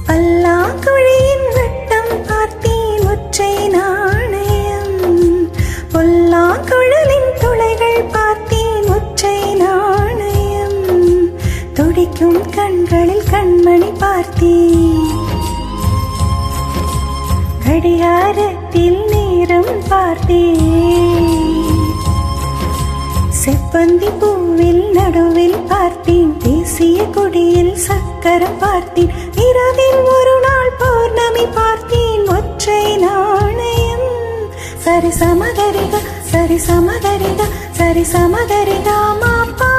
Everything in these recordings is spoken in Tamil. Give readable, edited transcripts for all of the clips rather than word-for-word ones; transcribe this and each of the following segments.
பல்லாங்குழியின் வட்டம் பார்த்தேன் ஒற்றை நாணயம், பொல்லாங்குழலின் துளைகள் பார்த்தேன் ஒற்றை நாணயம், துடிக்கும் கண்களில் கண்மணி பார்த்தேன், கடிகாரத்தில் நேரம் பார்த்தேன், செப்பந்தி பூவில் நடுவில் பார்த்தேன், தேசிய கொடியில் சக்கரம் பார்த்தேன், இரவில் ஒரு நாள் பௌர்ணமி பார்த்தேன் ஒற்றை நாணயம். சரி சமகரிக சரி சமகரிக சரி சமகரிக மாப்பா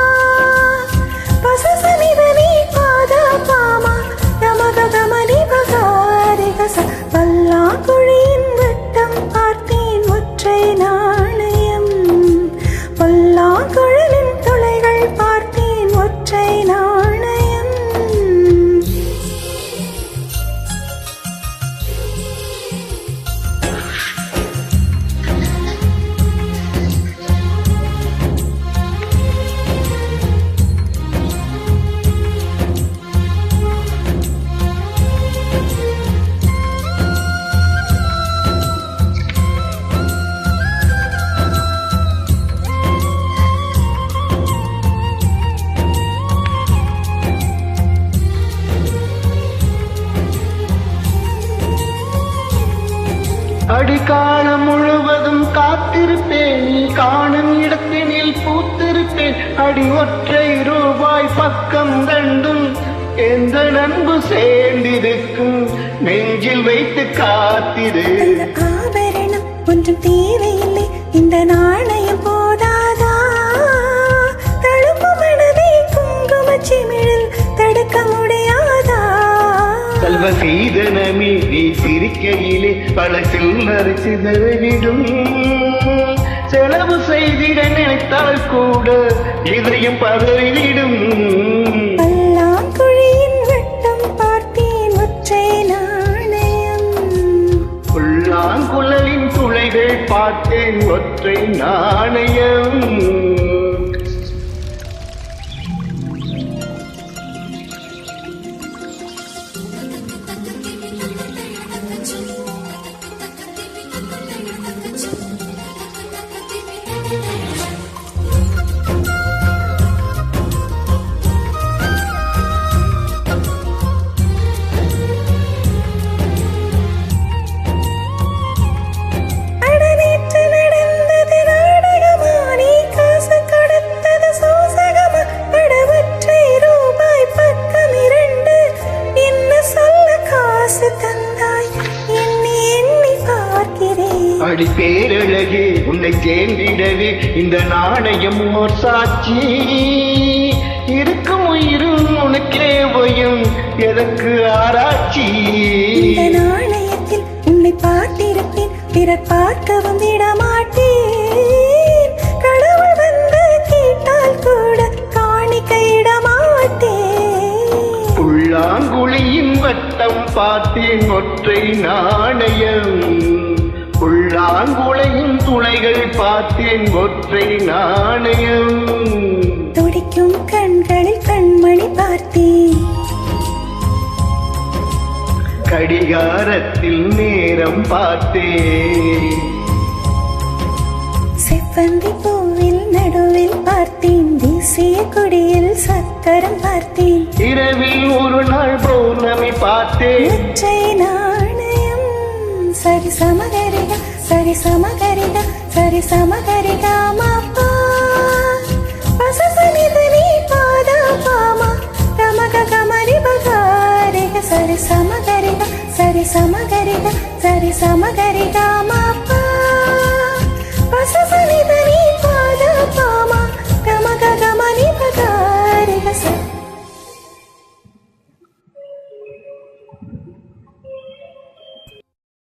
பசசனிதனி பாத பாமா நமக கமனி பகாரிக ச. பல்லாங்குழியின் வட்டம் பார்த்தேன் ஒற்றை நாணயம், பொல்லாங்குழலின் துளைகள் பார்த்தேன் ஒற்றை நாணயம். அடிக்காலம் முழுவதும் காத்திருப்பேன், நீ காணும் இடத்தினில் பூத்திருப்பேன், அடி ஒற்றை ரூபாய் பக்கம் ரெண்டும் எந்த நண்பு சேர்ந்திருக்கும், நெஞ்சில் வைத்து காத்திரு. ஆபரணம் ஒன்றும் தேவையில்லை, இந்த நாணயம் போதாதா, தழும்பு மனதை குங்கும சிமிழில் தடுக்க முடியாதா. செல்வ சீதனமே நீ சிரிக்கையிலே பல சில்லறை சிதறிவிடும், செலவு செய்திட நினைத்தால் கூட இதயம் பதறிவிடும். பல்லாங்குழியின் வட்டம் பார்த்தேன் ஒற்றை நாணயம், புல்லாங்குழலின் துளைகள் பார்த்தேன் ஒற்றை நாணயம். அடி பேரழகே உன்னை சேர்ந்திடவே இந்த நாணயம் ஓர் சாட்சி, இருக்கும் உயிரும் உனக்கே போயும் எதற்கு ஆராய்ச்சி. இந்த நாணயத்தில் உன்னை பார்த்திருப்பேன், பிறர் பார்க்கவும் விடமாட்டேன், கடவுள் வந்து கேட்டால் கூட காணிக்கையிட மாட்டேன். புல்லாங்குழியின் வட்டம் பார்த்தேன் ஒற்றை நாணயம், புல்லாங்குழையின் துளைகள் பார்த்தேன் ஒற்றை நாணயம், துடிக்கும் கண்களில் கண்மணி பார்த்தேன், கடிகாரத்தில் நேரம் பார்த்தேன், செவ்வந்தி பூவில் நடுவில் பார்த்தேன், தேசிய கொடியில் சக்கரம் பார்த்தேன், இரவில் ஒரு நாள் பௌர்ணமி பார்த்தேன் ஒற்றை நாணயம். சரி சமகரிக சரி சமகரிக சரி சமகரிக மாப்பா பசசனிதனி பாத பாமா நமக கமனி பகாரிக சரி சமகரிக சரி சமகரிக சரி சமகரிக